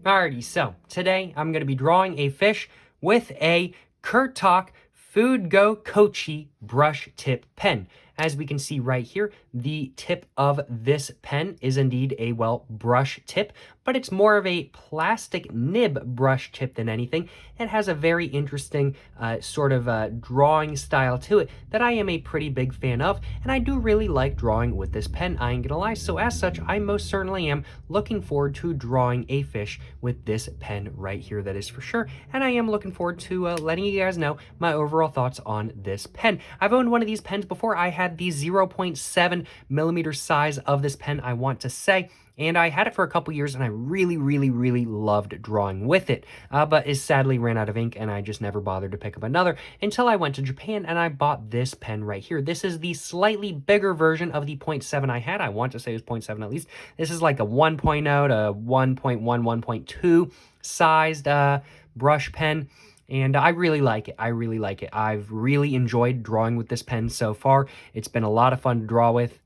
Alrighty, so today I'm going to be drawing a fish with a Kuretake Fudegokochi brush tip pen. As we can see right here, the tip of this pen is indeed a, well, brush tip, but it's more of a plastic nib brush tip than anything. It has a very interesting sort of drawing style to it that I am a pretty big fan of, and I do really like drawing with this pen, I ain't gonna lie. So as such, I most certainly am looking forward to drawing a fish with this pen right here, that is for sure, and I am looking forward to letting you guys know my overall thoughts on this pen. I've owned one of these pens before. I had the 0.7 millimeter size of this pen, I want to say, and I had it for a couple years, and I really loved drawing with it, but it sadly ran out of ink, and I just never bothered to pick up another until I went to Japan, and I bought this pen right here. This is the slightly bigger version of the 0.7 I had. I want to say it was 0.7 at least. This is like a 1.0 to 1.1, 1.2 sized brush pen. And I really like it. I've really enjoyed drawing with this pen so far. It's been a lot of fun to draw with.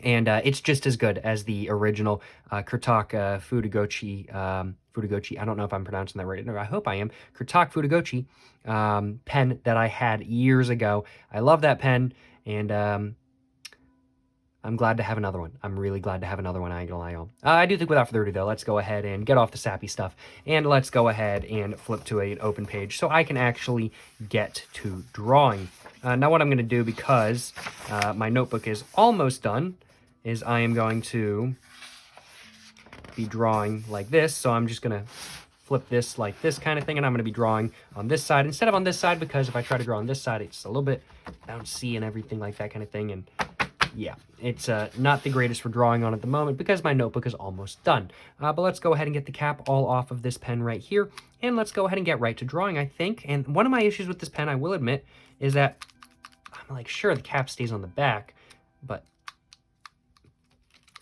And it's just as good as the original Kuretake Fudegokochi. I don't know if I'm pronouncing that right. No, I hope I am. Kuretake Fudegokochi pen that I had years ago. I love that pen, and I'm glad to have another one. I'm really glad to have another one, I ain't gonna lie on. I do think without further ado, though, let's go ahead and get off the sappy stuff, and let's go ahead and flip to an open page so I can actually get to drawing. Now what I'm gonna do, because my notebook is almost done, is I am going to be drawing like this. So I'm just gonna flip this like this kind of thing, and I'm gonna be drawing on this side instead of on this side, because if I try to draw on this side, it's a little bit bouncy and everything like that kind of thing, and yeah, it's not the greatest for drawing on at the moment because my notebook is almost done. But let's go ahead and get the cap all off of this pen right here, and let's go ahead and get right to drawing, I think. And one of my issues with this pen, I will admit, is that I'm like, sure, the cap stays on the back, but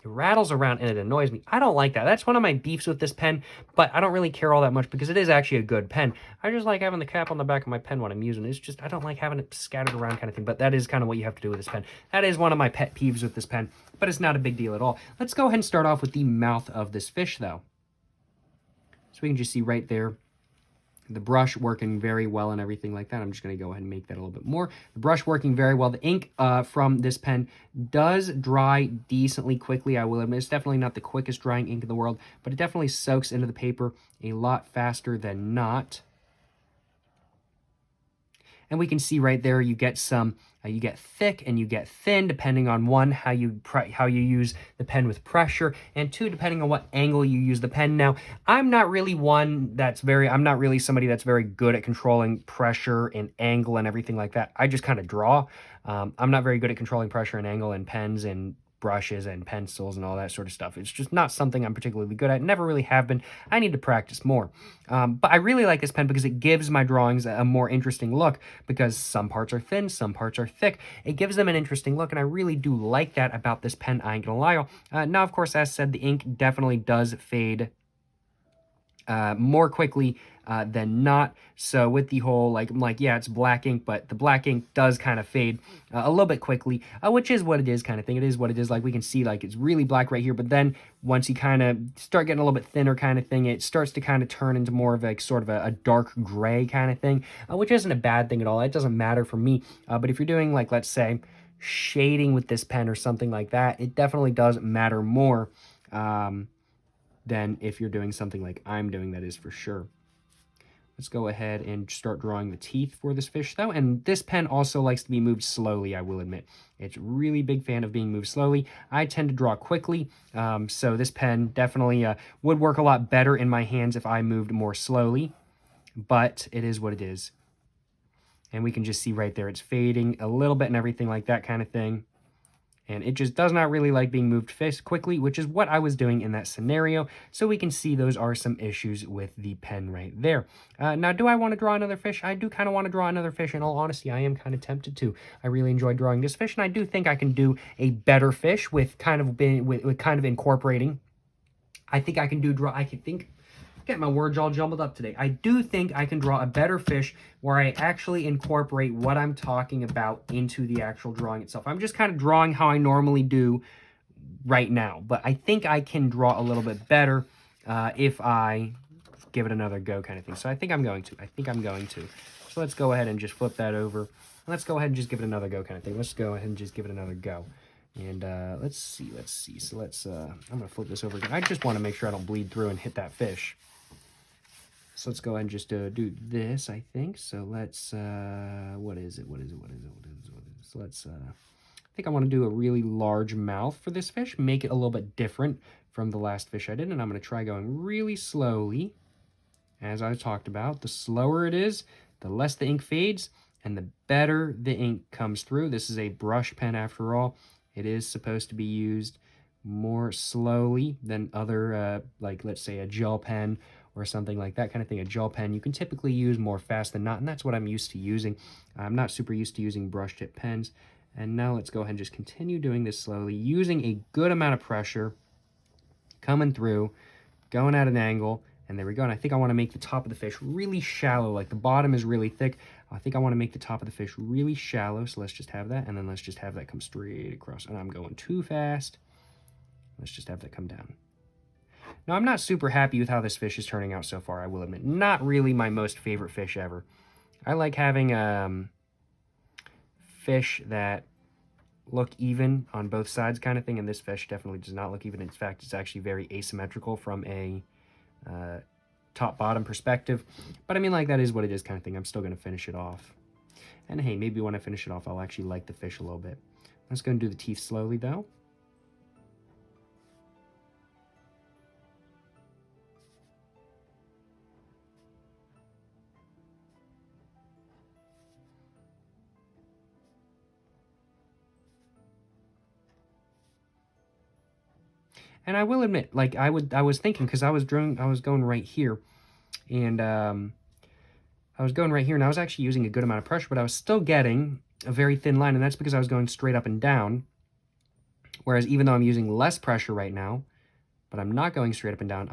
it rattles around and it annoys me. I don't like that. That's one of my beefs with this pen, but I don't really care all that much because it is actually a good pen. I just like having the cap on the back of my pen when I'm using it. It's just, I don't like having it scattered around kind of thing, but that is kind of what you have to do with this pen. That is one of my pet peeves with this pen, but it's not a big deal at all. Let's go ahead and start off with the mouth of this fish, though. So we can just see right there the brush working very well and everything like that. I'm just going to go ahead and make that a little bit more. The brush working very well. The ink from this pen does dry decently quickly, I will admit. It's definitely not the quickest drying ink in the world, but it definitely soaks into the paper a lot faster than not. And we can see right there, you get some, you get thick and you get thin, depending on one, how you use the pen with pressure, and two, depending on what angle you use the pen. Now, I'm not really somebody that's very good at controlling pressure and angle and everything like that. I just kind of draw. I'm not very good at controlling pressure and angle in pens and brushes and pencils and all that sort of stuff. It's just not something I'm particularly good at. Never really have been. I need to practice more. But I really like this pen because it gives my drawings a more interesting look, because some parts are thin, some parts are thick. It gives them an interesting look, and I really do like that about this pen, I ain't gonna lie. Now, of course, as said, the ink definitely does fade more quickly than not. So with the whole, yeah, it's black ink, but the black ink does kind of fade a little bit quickly, which is what it is kind of thing. It is what it is. Like, we can see, like, it's really black right here, but then once you kind of start getting a little bit thinner kind of thing, it starts to kind of turn into more of a sort of a dark gray kind of thing, which isn't a bad thing at all. It doesn't matter for me. But if you're doing, like, let's say, shading with this pen or something like that, it definitely does matter more than if you're doing something like I'm doing, that is for sure. Let's go ahead and start drawing the teeth for this fish, though. And this pen also likes to be moved slowly, I will admit. It's a really big fan of being moved slowly. I tend to draw quickly, so this pen definitely would work a lot better in my hands if I moved more slowly, but it is what it is. And we can just see right there, it's fading a little bit and everything like that kind of thing. And it just does not really like being moved quickly, which is what I was doing in that scenario. So we can see those are some issues with the pen right there. Now, do I want to draw another fish? I do kind of want to draw another fish. In all honesty, I am kind of tempted to. I really enjoy drawing this fish, and I do think I can do a better fish with kind of incorporating. I think I can get my words all jumbled up today. I do think I can draw a better fish where I actually incorporate what I'm talking about into the actual drawing itself. I'm just kind of drawing how I normally do right now, but I think I can draw a little bit better if I give it another go kind of thing. So I think I'm going to. So let's go ahead and just flip that over. Let's go ahead and just give it another go kind of thing. Let's go ahead and just give it another go. And let's see. So let's, I'm going to flip this over again. I just want to make sure I don't bleed through and hit that fish. So let's go ahead and just do this, I think. So let's, what is it? So let's, I think I want to do a really large mouth for this fish, make it a little bit different from the last fish I did. And I'm going to try going really slowly. As I talked about, the slower it is, the less the ink fades, and the better the ink comes through. This is a brush pen after all. It is supposed to be used more slowly than other, like let's say a gel pen or something like that kind of thing. A gel pen you can typically use more fast than not, and that's what I'm used to using. I'm not super used to using brush tip pens. And now let's go ahead and just continue doing this slowly, using a good amount of pressure, coming through, going at an angle, and there we go. And I think I want to make the top of the fish really shallow, like the bottom is really thick. I think I want to make the top of the fish really shallow, so let's just have that, and then let's just have that come straight across. And I'm going too fast. Let's just have that come down. Now, I'm not super happy with how this fish is turning out so far, I will admit. Not really my most favorite fish ever. I like having fish that look even on both sides kind of thing, and this fish definitely does not look even. In fact, it's actually very asymmetrical from a top-bottom perspective. But I mean, like, that is what it is kind of thing. I'm still going to finish it off. And hey, maybe when I finish it off, I'll actually like the fish a little bit. Let's go and do the teeth slowly, though. And I will admit, like, I was thinking, because I was going right here, and I was going right here, and I was actually using a good amount of pressure, but I was still getting a very thin line, and that's because I was going straight up and down. Whereas even though I'm using less pressure right now, but I'm not going straight up and down,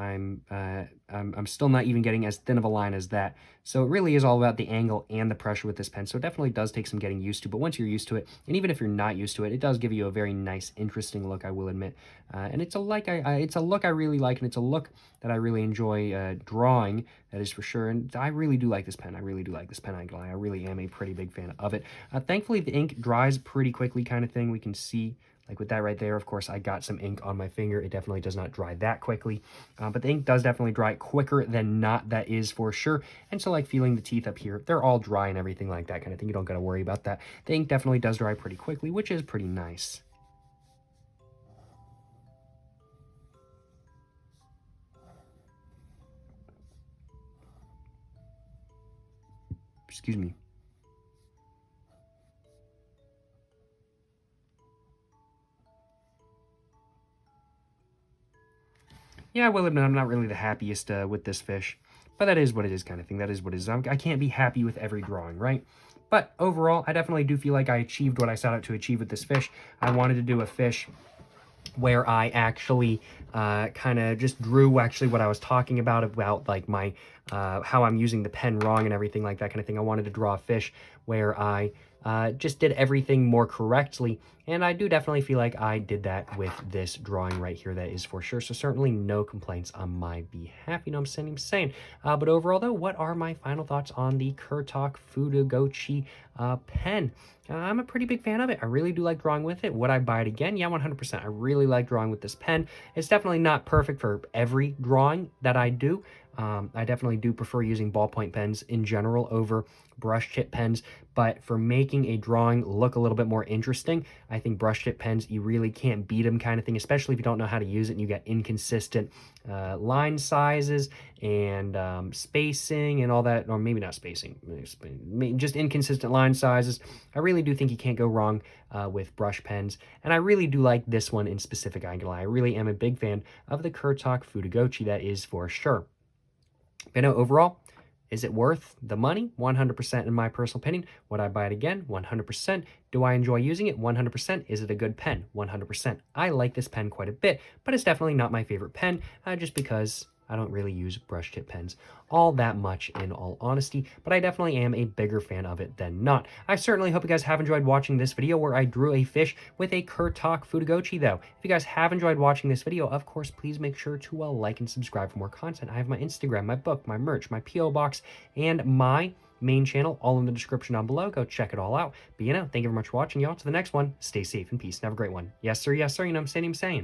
I'm still not even getting as thin of a line as that. So it really is all about the angle and the pressure with this pen. So it definitely does take some getting used to, but once you're used to it, and even if you're not used to it, it does give you a very nice, interesting look, I will admit. And it's a look I really like, and it's a look that I really enjoy drawing, that is for sure. And I really do like this pen. I really do like this pen, I ain't gonna lie. I really am a pretty big fan of it. Thankfully, the ink dries pretty quickly kind of thing. We can see, like with that right there, of course, I got some ink on my finger. It definitely does not dry that quickly, but the ink does definitely dry quicker than not, that is for sure. And so, like, feeling the teeth up here, they're all dry and everything like that kind of thing. You don't got to worry about that. The ink definitely does dry pretty quickly, which is pretty nice. Excuse me. Yeah, I will admit I'm not really the happiest with this fish, but that is what it is kind of thing. That is what it is. I can't be happy with every drawing, right? But overall, I definitely do feel like I achieved what I set out to achieve with this fish. I wanted to do a fish where I actually kind of just drew actually what I was talking about like my, how I'm using the pen wrong and everything like that kind of thing. I wanted to draw a fish where I just did everything more correctly, and I do definitely feel like I did that with this drawing right here, that is for sure. So certainly no complaints on my behalf, you know what I'm saying? But overall though, what are my final thoughts on the Kuretake Fudegokochi pen? I'm a pretty big fan of it. I really do like drawing with it. Would I buy it again? Yeah, 100%. I really like drawing with this pen. It's definitely not perfect for every drawing that I do. I definitely do prefer using ballpoint pens in general over brush tip pens, but for making a drawing look a little bit more interesting, I think brush tip pens, you really can't beat them kind of thing, especially if you don't know how to use it and you get inconsistent line sizes and spacing and all that, or maybe not spacing, just inconsistent line sizes. I really do think you can't go wrong with brush pens, and I really do like this one in specific. I really am a big fan of the Kuretake Fudegokochi, that is for sure. But no, overall, is it worth the money? 100% in my personal opinion. Would I buy it again? 100%. Do I enjoy using it? 100%. Is it a good pen? 100%. I like this pen quite a bit, but it's definitely not my favorite pen, just because I don't really use brush tip pens all that much in all honesty, but I definitely am a bigger fan of it than not. I certainly hope you guys have enjoyed watching this video where I drew a fish with a Kuretake Fudegokochi though. If you guys have enjoyed watching this video, of course, please make sure to like and subscribe for more content. I have my Instagram, my book, my merch, my P.O. box, and my main channel all in the description down below. Go check it all out. But thank you very much for watching, y'all. To the next one, stay safe and peace and have a great one. Yes, sir. Yes, sir. I'm saying.